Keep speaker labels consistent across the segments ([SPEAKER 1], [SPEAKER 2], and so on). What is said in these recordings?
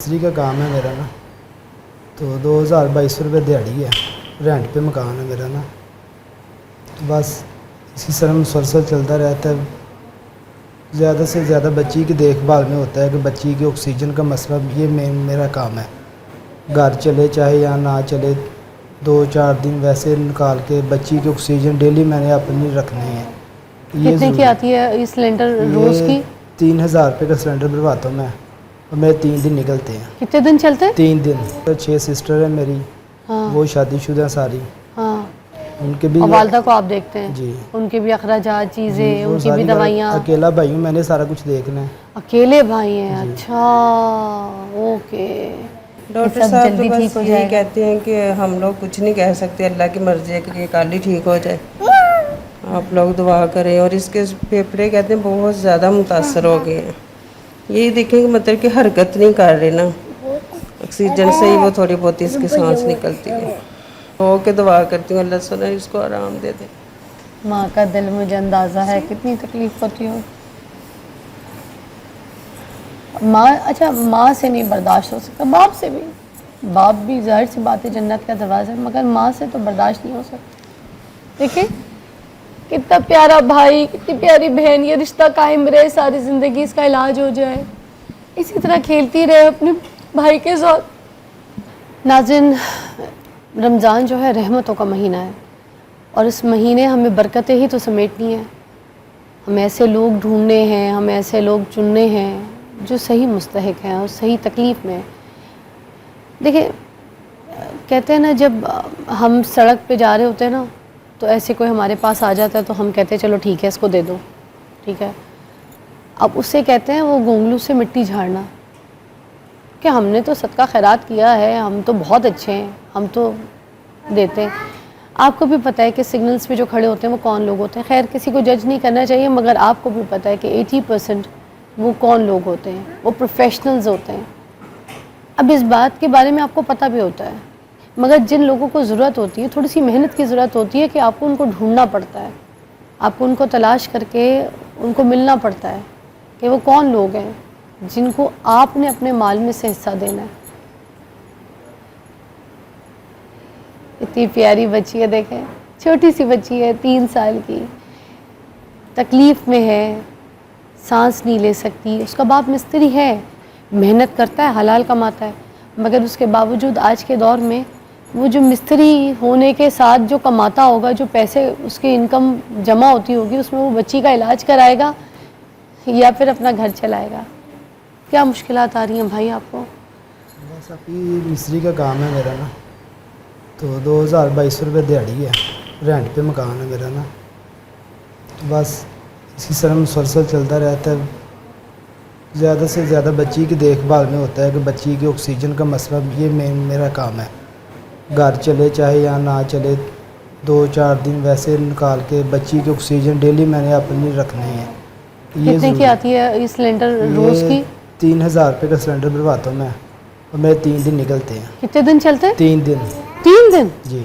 [SPEAKER 1] مستری کا کام ہے میرا نا، تو 2200 روپے دیہڑی ہے، رینٹ پہ مکان ہے میرا نا، تو بس اسی طرح مسلسل چلتا رہتا ہے۔ زیادہ سے زیادہ بچی کی دیکھ بھال میں ہوتا ہے کہ بچی کی آکسیجن کا مسئلہ، یہ میرا کام ہے۔ گھر چلے چاہے یا نہ چلے، 2-4 دن ویسے نکال کے بچی کی آکسیجن ڈیلی میں نے اپنی رکھنی ہے۔ یہ
[SPEAKER 2] کتنے کی آتی ہے یہ سلنڈر روز
[SPEAKER 1] یہ
[SPEAKER 2] کی؟
[SPEAKER 1] 3000 روپے کا سلنڈر بھرواتا ہوں میں، اور میرے 3 دن نکلتے ہیں۔
[SPEAKER 2] کتنے دن چلتے ہیں؟
[SPEAKER 1] 3 دن۔ 6 سسٹر ہیں میری،
[SPEAKER 2] ہاں
[SPEAKER 1] وہ شادی شدہ ساری،
[SPEAKER 2] ہاں،
[SPEAKER 1] ان کے بھی
[SPEAKER 2] اور والدہ کو آپ دیکھتے ہیں؟
[SPEAKER 1] جی
[SPEAKER 2] ان کے بھی اخراجات،
[SPEAKER 1] جی،
[SPEAKER 2] چیزیں،
[SPEAKER 1] وہ
[SPEAKER 2] ان کی بھی
[SPEAKER 1] ساری
[SPEAKER 2] دوائیاں؟
[SPEAKER 1] اکیلا بھائی ہوں، میں نے سارا کچھ دیکھنا ہے۔
[SPEAKER 2] اکیلے بھائی ہیں؟
[SPEAKER 1] جی۔
[SPEAKER 2] اچھا، اوکے۔
[SPEAKER 3] ڈاکٹر
[SPEAKER 2] یہ سب
[SPEAKER 3] صاحب تو
[SPEAKER 2] جلدی ٹھیک
[SPEAKER 3] بس
[SPEAKER 2] ہو
[SPEAKER 3] یہی
[SPEAKER 2] جائے گا؟
[SPEAKER 3] کہتے ہیں کہ ہم لوگ کچھ نہیں کہہ سکتے، اللہ کی مرضی ہے کہ یہ کل ہی ٹھیک ہو جائے، آپ لوگ دعا کریں۔ اور اس کے پھیپھڑے کہتے ہیں بہت زیادہ متاثر ہو گئے ہیں، یہی دیکھیں کہ مطلب کہ حرکت نہیں کر رہے نا، آکسیجن سے ہی وہ تھوڑی بہت اس کی سانس نکلتی ہے۔ ہو کے دعا کرتی ہوں اللہ تعالیٰ اس کو آرام دے دے۔
[SPEAKER 2] ماں کا دل مجھے اندازہ ہے کتنی تکلیف ہوتی ہو۔ ماں، اچھا ماں سے نہیں برداشت ہو سکتا، باپ سے بھی، باپ بھی ظاہر سی بات ہے جنت کا دروازہ ہے، مگر ماں سے تو برداشت نہیں ہو سکتا۔ دیکھیں کتنا پیارا بھائی، کتنی پیاری بہن، یہ رشتہ قائم رہے ساری زندگی، اس کا علاج ہو جائے، اسی طرح کھیلتی رہے اپنے بھائی کے ساتھ۔ ناظرین، رمضان جو ہے رحمتوں کا مہینہ ہے، اور اس مہینے ہمیں برکتیں ہی تو سمیٹنی ہیں، ہمیں ایسے لوگ ڈھونڈنے ہیں، ہمیں ایسے لوگ چننے ہیں جو صحیح مستحق ہیں اور صحیح تکلیف میں۔ دیکھیں کہتے ہیں نا، جب ہم سڑک پہ جا رہے ہوتے ہیں نا، تو ایسے کوئی ہمارے پاس آ جاتا ہے تو ہم کہتے ہیں چلو ٹھیک ہے اس کو دے دو، ٹھیک ہے۔ اب اس سے کہتے ہیں وہ گونگلو سے مٹی جھاڑنا، کہ ہم نے تو صدقہ خیرات کیا ہے، ہم تو بہت اچھے ہیں، ہم تو دیتے ہیں۔ آپ کو بھی پتہ ہے کہ سگنلز پہ جو کھڑے ہوتے ہیں وہ کون لوگ ہوتے ہیں، خیر کسی کو جج نہیں کرنا چاہیے، مگر آپ کو بھی پتہ ہے کہ 80% وہ کون لوگ ہوتے ہیں، وہ پروفیشنلز ہوتے ہیں۔ اب اس بات کے بارے میں آپ کو پتہ بھی ہوتا ہے، مگر جن لوگوں کو ضرورت ہوتی ہے، تھوڑی سی محنت کی ضرورت ہوتی ہے کہ آپ کو ان کو ڈھونڈنا پڑتا ہے، آپ کو ان کو تلاش کر کے ان کو ملنا پڑتا ہے کہ وہ کون لوگ ہیں جن کو آپ نے اپنے مال میں سے حصہ دینا ہے۔ اتنی پیاری بچی ہے، دیکھیں چھوٹی سی بچی ہے، 3 سال کی، تکلیف میں ہے، سانس نہیں لے سکتی، اس کا باپ مستری ہے، محنت کرتا ہے، حلال کماتا ہے، مگر اس کے باوجود آج کے دور میں وہ جو مستری ہونے کے ساتھ جو کماتا ہوگا، جو پیسے اس کی انکم جمع ہوتی ہوگی، اس میں وہ بچی کا علاج کرائے گا یا پھر اپنا گھر چلائے گا۔ کیا مشکلات آ رہی ہیں بھائی آپ کو؟
[SPEAKER 1] بس ابھی مستری کا کام ہے میرا نا، تو 2200 روپے دیہڑی ہے، رینٹ پہ مکان ہے میرا نا، تو بس اسی طرح مسلسل چلتا رہتا ہے۔ زیادہ سے زیادہ بچی کی دیکھ بھال میں ہوتا ہے کہ بچی کی آکسیجن کا مسئلہ، یہ میرا کام ہے۔ گھر چلے چاہے یا نہ چلے، 2-4 دن ویسے نکال کے بچی کی آکسیجن ڈیلی میں نے اپنی رکھنی ہے۔ یہ
[SPEAKER 2] کتنے کی آتی ہے یہ سلنڈر روز کی؟
[SPEAKER 1] 3000 روپے کا سلنڈر بھرواتا ہوں میں، اور میرے 3 دن نکلتے ہیں۔
[SPEAKER 2] کتنے دن چلتے ہیں؟
[SPEAKER 1] 3 دن۔
[SPEAKER 2] 3 دن؟
[SPEAKER 1] جی،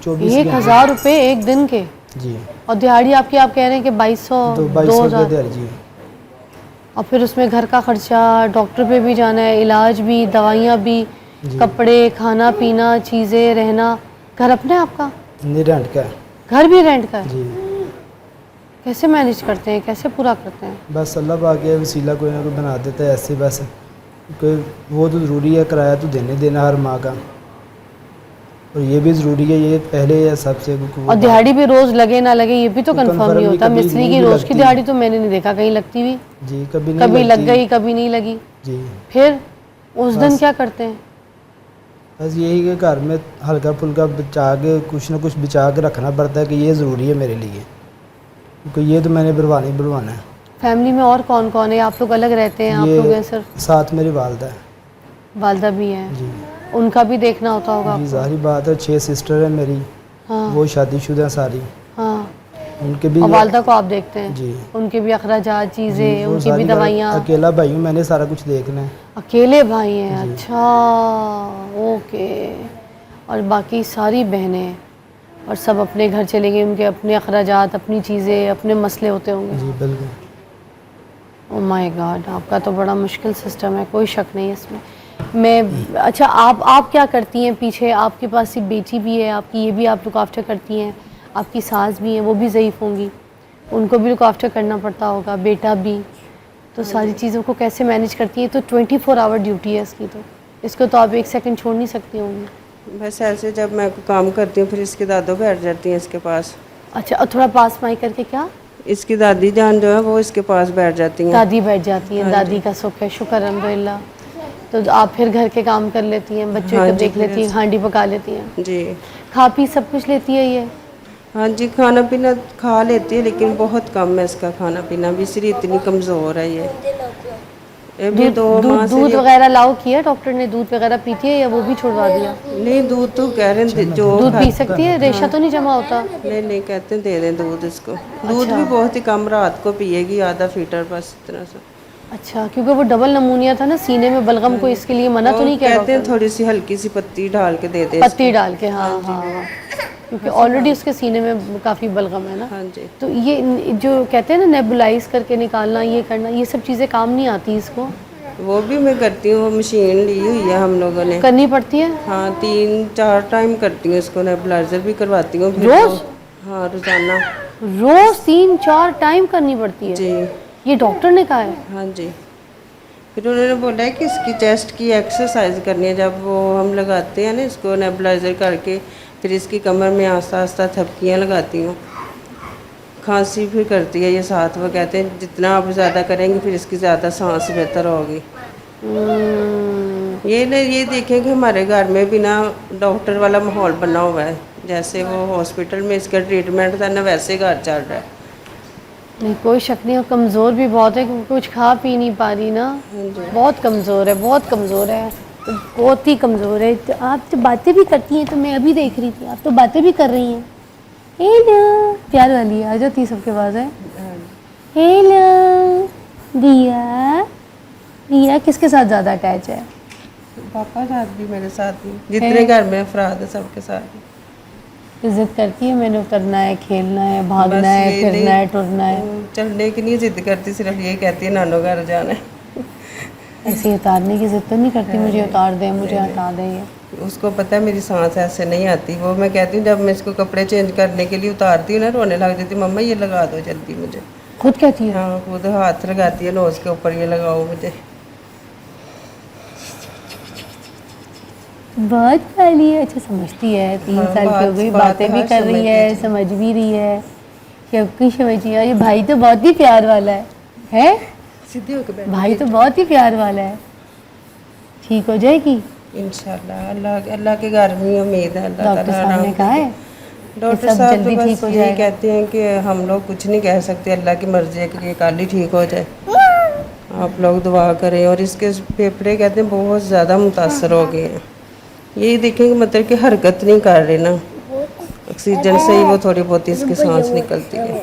[SPEAKER 1] 24 گھنٹے۔
[SPEAKER 2] 1000 روپے ایک دن کے؟
[SPEAKER 1] جی،
[SPEAKER 2] اور دیہاڑی آپ کی، آپ کہہ رہے ہیں کہ 2200
[SPEAKER 1] 2200 روپے
[SPEAKER 2] 2000،
[SPEAKER 1] دیہڑی جی۔
[SPEAKER 2] اور پھر اس میں گھر کا خرچہ، ڈاکٹر پہ بھی جانا ہے، علاج بھی، دوائیاں بھی،
[SPEAKER 1] جی،
[SPEAKER 2] کپڑے، کھانا پینا، چیزیں، رہنا۔ گھر اپنے آپ کا؟
[SPEAKER 1] نہیں، رینٹ کا ہے۔
[SPEAKER 2] گھر بھی رینٹ کا ہے؟
[SPEAKER 1] جی،
[SPEAKER 2] کیسے مینیج کرتے ہیں، کیسے پورا کرتے ہیں؟
[SPEAKER 1] بس اللہ پاک یہ وسیلہ کوئی نہ کوئی بنا دیتا ہے ایسے، بس کوئی وہ تو ضروری ہے، کرایہ تو دینا ہر ماہ کا، اور یہ بھی ضروری ہے، یہ پہلے ہے سب سے۔
[SPEAKER 2] اور دیہاڑی بھی روز لگے نہ لگے یہ بھی تو کنفرم نہیں ہوتا،
[SPEAKER 1] کبھی
[SPEAKER 2] مستری
[SPEAKER 1] نہیں
[SPEAKER 2] کی
[SPEAKER 1] بھی
[SPEAKER 2] روز کی
[SPEAKER 1] لگتی۔
[SPEAKER 2] دیہاڑی تو میں نے نہیں دیکھا کہیں لگتی ہوئی،
[SPEAKER 1] جی، کبھی نہیں
[SPEAKER 2] کبھی لگ
[SPEAKER 1] لگتی۔
[SPEAKER 2] گئی کبھی نہیں لگی۔
[SPEAKER 1] جی،
[SPEAKER 2] پھر اس دن
[SPEAKER 1] بس
[SPEAKER 2] کیا کرتے ہیں؟
[SPEAKER 1] بس یہی کہ گھر میں ہلکا پھلکا بچا کے، کچھ نہ کچھ بچا کے رکھنا پڑتا ہے کہ یہ ضروری ہے میرے لیے، کیونکہ یہ تو میں نے بلوانا ہے۔
[SPEAKER 2] فیملی میں اور کون کون ہے؟ آپ لوگ الگ رہتے ہیں؟ آپ لوگ
[SPEAKER 1] یہ
[SPEAKER 2] ہیں صرف؟
[SPEAKER 1] ساتھ میری والدہ ہے۔
[SPEAKER 2] والدہ بھی ہیں؟
[SPEAKER 1] جی
[SPEAKER 2] ان کا بھی دیکھنا ہوتا ہوگا
[SPEAKER 1] جی،
[SPEAKER 2] آپ کو؟
[SPEAKER 1] ظاہری بات ہے، 6 سسٹر ہیں میری،
[SPEAKER 2] ہاں
[SPEAKER 1] وہ شادی شدہ ساری،
[SPEAKER 2] ہاں،
[SPEAKER 1] ان کے بھی
[SPEAKER 2] اور والدہ کو آپ دیکھتے ہیں؟
[SPEAKER 1] جی
[SPEAKER 2] ان کے بھی اخراجات،
[SPEAKER 1] جی،
[SPEAKER 2] چیزیں،
[SPEAKER 1] وہ
[SPEAKER 2] ان کی بھی
[SPEAKER 1] ساری
[SPEAKER 2] دوائیاں؟
[SPEAKER 1] اکیلا بھائی ہوں، میں نے سارا کچھ دیکھنا ہے۔
[SPEAKER 2] اکیلے بھائی ہیں؟
[SPEAKER 1] جی
[SPEAKER 2] اچھا، اوکے۔ اور باقی ساری بہنیں، اور سب اپنے گھر چلے گئے، ان کے اپنے اخراجات، اپنی چیزیں، اپنے مسئلے ہوتے ہوں گے؟
[SPEAKER 1] جی بالکل۔
[SPEAKER 2] او مائی گاڈ، آپ کا تو بڑا مشکل سسٹم ہے، کوئی شک نہیں اس میں. میں اچھا آپ کیا کرتی ہیں پیچھے؟ آپ کے پاس صرف بیٹی بھی ہے آپ کی، یہ بھی آپ لک آفٹر کرتی ہیں، آپ کی ساس بھی ہیں وہ بھی ضعیف ہوں گی، ان کو بھی لک آفٹر کرنا پڑتا ہوگا، بیٹا بھی، تو ساری چیزوں کو کیسے مینیج کرتی ہیں؟ تو 24 آور ڈیوٹی ہے اس کی، تو اس کو تو آپ ایک سیکنڈ چھوڑ نہیں سکتی ہوں گی.
[SPEAKER 3] بس ایسے جب میں کام کرتی ہوں پھر اس کی دادو بیٹھ جاتی ہیں اس کے پاس.
[SPEAKER 2] اچھا، اور تھوڑا پاس مائی کر کے، کیا
[SPEAKER 3] اس کی دادی جان جو ہے وہ اس کے پاس بیٹھ جاتی ہیں.
[SPEAKER 2] دادی بیٹھ جاتی ہیں؟
[SPEAKER 3] ہاں
[SPEAKER 2] دادی
[SPEAKER 3] جی.
[SPEAKER 2] کا سکھ ہے، شکر الحمدللہ. تو آپ پھر گھر کے کام کر لیتی ہیں، بچوں
[SPEAKER 3] ہاں
[SPEAKER 2] کو
[SPEAKER 3] جی
[SPEAKER 2] دیکھ
[SPEAKER 3] پھر
[SPEAKER 2] لیتی ہیں، ہانڈی پکا لیتی ہیں،
[SPEAKER 3] جی.
[SPEAKER 2] کھا پی سب کچھ لیتی ہے یہ؟
[SPEAKER 3] ہاں جی، کھانا پینا کھا لیتی ہے لیکن بہت کم ہے اس کا کھانا پینا بھی، اس لیے اتنی کمزور ہے یہ. ابھی 2 ماہ سے
[SPEAKER 2] دودھ
[SPEAKER 3] یہ
[SPEAKER 2] وغیرہ لاؤ کیا ڈاکٹر نے؟ دودھ وغیرہ پیتی ہے یا وہ بھی چھڑوا دیا؟
[SPEAKER 3] نہیں، دودھ تو کہہ رہے ہیں جو
[SPEAKER 2] دودھ پی
[SPEAKER 3] کھاتا.
[SPEAKER 2] سکتی ہے؟ ریشہ
[SPEAKER 3] ہاں
[SPEAKER 2] تو نہیں جمع ہوتا؟
[SPEAKER 3] نہیں کہتے ہیں دے دیں دودھ اس کو. دودھ
[SPEAKER 2] اچھا
[SPEAKER 3] بھی بہت ہی کم، رات کو پیے گی آدھا فیٹر بس اتنا سا.
[SPEAKER 2] اچھا، کیونکہ وہ ڈبل نمونیا تھا نا سینے میں، بلغم
[SPEAKER 3] ہاں
[SPEAKER 2] کو
[SPEAKER 3] جی،
[SPEAKER 2] اس کے لیے منع
[SPEAKER 3] وہ
[SPEAKER 2] تو نہیں کیا
[SPEAKER 3] کہتے ہیں
[SPEAKER 2] ڈاکٹر نے؟
[SPEAKER 3] تھوڑی سی ہلکی سی پتی ڈال کے دے دیں اس کو.
[SPEAKER 2] پتی ڈال کے، ہاں
[SPEAKER 3] جی.
[SPEAKER 2] ہاں ہاں، کیونکہ آلریڈی اس کے سینے میں کافی بلغم ہے نا.
[SPEAKER 3] ہاں جی.
[SPEAKER 2] تو یہ جو کہتے ہیں نا نیبولائز کر کے نکالنا، یہ کرنا، یہ سب چیزیں کام نہیں آتی اس کو؟
[SPEAKER 3] وہ بھی میں کرتی ہوں، وہ مشین لی ہوئی ہے ہم لوگوں نے.
[SPEAKER 2] کرنی پڑتی ہے
[SPEAKER 3] ہاں 3-4 ٹائم کرتی ہوں اس کو، نیبولائزر بھی کرواتی ہوں پھر تو.
[SPEAKER 2] روز؟
[SPEAKER 3] ہاں روزانہ.
[SPEAKER 2] روز 3-4 ٹائم کرنی پڑتی ہے؟
[SPEAKER 3] جی.
[SPEAKER 2] یہ ڈاکٹر نے کہا ہے؟
[SPEAKER 3] ہاں جی. پھر انہوں نے بولا ہے کہ اس کی چیسٹ کی ایکسرسائز کرنی ہے، جب وہ ہم لگاتے ہیں نا اس کو نیبولائزر کر کے، پھر اس کی کمر میں آہستہ آہستہ تھپکیاں لگاتی ہوں. کھانسی بھی کرتی ہے یہ ساتھ، وہ کہتے ہیں جتنا آپ زیادہ کریں گے پھر اس کی زیادہ سانس بہتر ہوگی. یہ دیکھیں کہ ہمارے گھر میں بھی نا ڈاکٹر والا ماحول بنا ہوا ہے، جیسے وہ ہاسپٹل میں اس کا ٹریٹمنٹ تھا نا ویسے گھر چل رہا ہے.
[SPEAKER 2] نہیں کوئی شک نہیں، اور کمزور بھی بہت ہے کیونکہ کچھ کھا پی نہیں پا رہی نا،
[SPEAKER 3] ہاں جی.
[SPEAKER 2] بہت کمزور ہے، بہت کمزور ہے، بہت ہی کمزور ہے. آپ تو باتیں بھی کرتی ہیں، تو میں ابھی دیکھ رہی تھی آپ تو باتیں بھی کر رہی ہیں. ہیلو، پیار والی آ جاتی ہے سب کے پاس ہے. ہیلو دیا. دیا کس کے ساتھ زیادہ اٹیچ ہے؟
[SPEAKER 3] پاپا ساتھ بھی، میرے ساتھ بھی، جتنے گھر میں افراد ہے سب کے ساتھ.
[SPEAKER 2] ضد کرتی ہے میں نے اترنا ہے، کھیلنا ہے، بھاگنا
[SPEAKER 3] بس
[SPEAKER 2] ہے،
[SPEAKER 3] یہ
[SPEAKER 2] پھرنا ہے،
[SPEAKER 3] نہیں
[SPEAKER 2] ٹرنا ہے.
[SPEAKER 3] چڑھنے کی نہیں ضد کرتی، صرف یہ کہتی ہے نانو گھر جانا ہے.
[SPEAKER 2] ایسے ہی اتارنے کی ضد تو نہیں کرتی مجھے اتار دیں، مجھے
[SPEAKER 3] نہیں
[SPEAKER 2] ہٹا دیں یہ؟
[SPEAKER 3] اس کو پتہ ہے میری سانس ایسے نہیں آتی، وہ میں کہتی ہوں جب میں اس کو کپڑے چینج کرنے کے لیے اتارتی ہوں نا رونے لگ جاتی، مما یہ لگا دو جلدی مجھے.
[SPEAKER 2] خود کہتی ہے؟
[SPEAKER 3] ہاں خود ہاتھ لگاتی ہے نوز کے اوپر، یہ لگاؤ مجھے.
[SPEAKER 2] بہت والی ہے. اچھا سمجھتی ہے، 3
[SPEAKER 3] ہاں
[SPEAKER 2] سال کی ہو گئی،
[SPEAKER 3] بات
[SPEAKER 2] باتیں بھی
[SPEAKER 3] ہر
[SPEAKER 2] کر رہی
[SPEAKER 3] سمجھتی
[SPEAKER 2] ہے،
[SPEAKER 3] جی.
[SPEAKER 2] سمجھ بھی رہی ہے، سب کچھ سمجھ رہی ہے. یہ بھائی تو بہت ہی پیار والا ہے.
[SPEAKER 3] سیدھی ہو کے بیٹھ
[SPEAKER 2] بھائی تو
[SPEAKER 3] جاتی.
[SPEAKER 2] بہت ہی پیار والا ہے. ٹھیک ہو جائے گی
[SPEAKER 3] انشاءاللہ، اللہ کے گھر میں امید ہے، اللہ
[SPEAKER 2] ڈاکٹر
[SPEAKER 3] تعالیٰ
[SPEAKER 2] صاحب
[SPEAKER 3] آرام
[SPEAKER 2] نے
[SPEAKER 3] دے
[SPEAKER 2] کہا
[SPEAKER 3] دے.
[SPEAKER 2] ہے کہ
[SPEAKER 3] ڈاکٹر
[SPEAKER 2] سب
[SPEAKER 3] صاحب تو
[SPEAKER 2] جلدی
[SPEAKER 3] بس
[SPEAKER 2] ٹھیک ہو
[SPEAKER 3] یہی
[SPEAKER 2] جائے گا.
[SPEAKER 3] کہتے ہیں کہ ہم لوگ کچھ نہیں کہہ سکتے، اللہ کی مرضی ہے کہ یہ کل ہی ٹھیک ہو جائے. آپ لوگ دعا کریں. اور اس کے پھیپھڑے کہتے ہیں بہت زیادہ متاثر ہو گئے ہیں. یہی دیکھیں کہ مطلب کہ حرکت نہیں کر رہے نا، آکسیجن سے ہی وہ تھوڑی بہت اس کی سانس نکلتی ہے.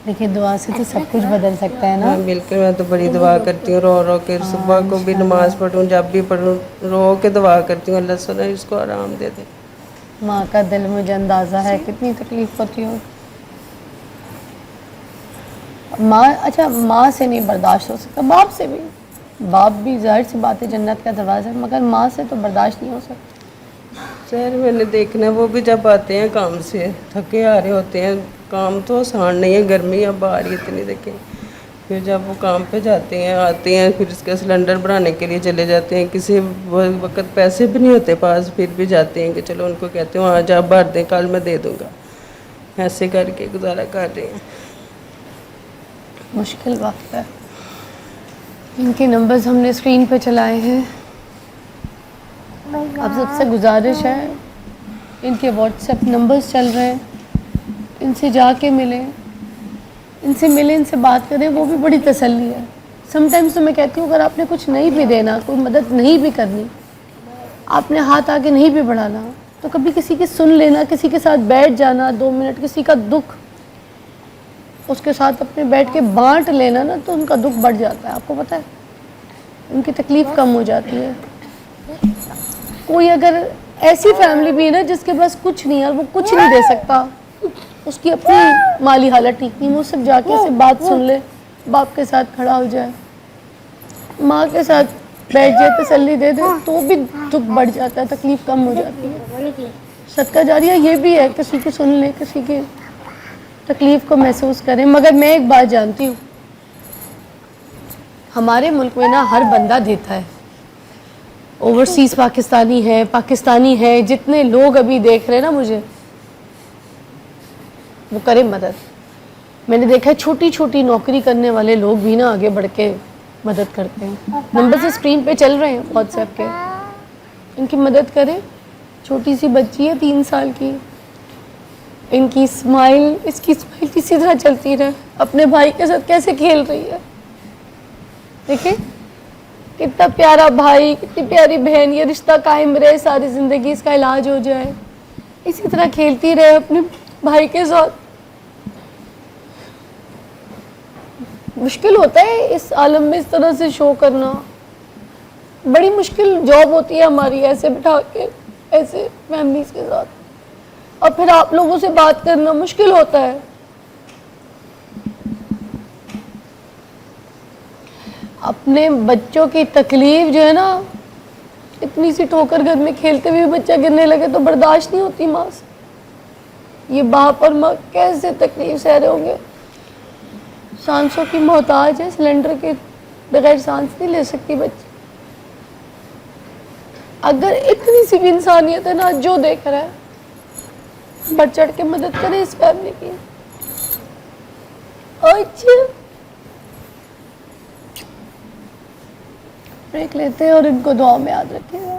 [SPEAKER 2] دیکھیے دعا سے تو سب کچھ بدل سکتا ہے نا.
[SPEAKER 3] ہاں بالکل، میں تو بڑی دعا کرتی ہوں، رو رو کے
[SPEAKER 2] ہاں
[SPEAKER 3] صبح کو بھی
[SPEAKER 2] انشاءاللہ.
[SPEAKER 3] نماز پڑھوں جب بھی پڑھوں رو کے دعا کرتی ہوں، اللہ سنے اس کو آرام دے دے.
[SPEAKER 2] ماں کا دل مجھے اندازہ ہے کتنی تکلیف ہوتی ہو. ماں، اچھا ماں سے نہیں برداشت ہو سکتا، باپ سے بھی. باپ بھی ظاہر سی بات ہے جنت کا دروازہ ہے، مگر ماں سے تو برداشت نہیں ہو سکتا.
[SPEAKER 3] خیر میں نے دیکھنا وہ بھی جب آتے ہیں کام سے تھکے آ رہے ہوتے ہیں، کام تو آسان نہیں ہے، گرمی اب آ رہی ہے اتنی دیکھیں. پھر جب وہ کام پہ جاتے ہیں آتے ہیں پھر اس کا سلنڈر بھرانے کے لیے چلے جاتے ہیں، کسی وقت پیسے بھی نہیں ہوتے پاس، پھر بھی جاتے ہیں کہ چلو ان کو کہتے ہیں آج آپ بھر دیں کل میں دے دوں گا، ایسے کر کے گزارا کر رہے ہیں.
[SPEAKER 2] مشکل وقت ہے. ان کے نمبرز ہم نے اسکرین پہ چلائے ہیں. اب سب سے گزارش ہے، ان کے واٹس ایپ نمبرز چل رہے ہیں، ان سے جا کے ملیں، ان سے ملیں، ان سے بات کریں، وہ بھی بڑی تسلی ہے. سم ٹائمز تو میں کہتی ہوں اگر آپ نے کچھ نہیں بھی دینا، کوئی مدد نہیں بھی کرنی، آپ نے ہاتھ آگے نہیں بھی بڑھانا، تو کبھی کسی کی سن لینا، کسی کے ساتھ بیٹھ جانا 2 منٹ، کسی کا دکھ اس کے ساتھ اپنے بیٹھ کے بانٹ لینا نا، تو ان کا دکھ بڑھ جاتا ہے. آپ کو پتہ ہے ان کی تکلیف کم ہو جاتی ہے. کوئی اگر ایسی فیملی بھی ہے نا جس کے پاس کچھ نہیں ہے اور وہ کچھ نہیں دے سکتا، اس کی اپنی مالی حالت ٹھیک نہیں، وہ صرف جا کے اسے بات سن لے باپ کے ساتھ کھڑا ہو جائے, ماں کے ساتھ بیٹھ جائے, تسلی دے دے, تو بھی دکھ بڑھ جاتا ہے, تکلیف کم ہو جاتی ہے. صدقہ جاریہ یہ بھی ہے, کسی کی سن لے, کسی کی تکلیف کو محسوس کریں. مگر میں ایک بات جانتی ہوں, ہمارے ملک میں نا ہر بندہ دیتا ہے, اوورسیز پاکستانی ہے, جتنے لوگ ابھی دیکھ رہے ہیں نا مجھے, وہ کریں مدد. میں نے دیکھا ہے چھوٹی چھوٹی نوکری کرنے والے لوگ بھی نا آگے بڑھ کے مدد کرتے ہیں. نمبر سے اسکرین پہ چل رہے ہیں واٹس ایپ کے, ان کی مدد کریں. چھوٹی سی بچی ہے 3 سال کی, ان کی اسمائل, اس کی اسمائل کسی طرح چلتی رہے, اپنے بھائی کے ساتھ کیسے کھیل رہی ہے, دیکھیں کتنا پیارا بھائی, کتنی پیاری بہن, یہ رشتہ قائم رہے ساری زندگی, اس کا علاج ہو جائے, اسی طرح کھیلتی رہے اپنے بھائی کے ساتھ. مشکل ہوتا ہے اس عالم میں اس طرح سے شو کرنا, بڑی مشکل جاب ہوتی ہے ہماری, ایسے بٹھا کے ایسے فیملیز کے ساتھ, اور پھر آپ لوگوں سے بات کرنا مشکل ہوتا ہے. اپنے بچوں کی تکلیف جو ہے نا, اتنی سی ٹھوکر گھر میں کھیلتے ہوئے بچہ گرنے لگے تو برداشت نہیں ہوتی ماں سے. یہ باپ اور ماں کیسے تکلیف سہ رہے ہوں گے. سانسوں کی محتاج ہے, سلنڈر کے بغیر سانس نہیں لے سکتی بچی. اگر اتنی سی بھی انسانیت ہے نا, جو دیکھ رہا ہے بڑھ چڑھ کے مدد کرے اس فیملی کی. اچھا بریک لیتے ہیں اور ان کو دعا میں یاد رکھیے گا.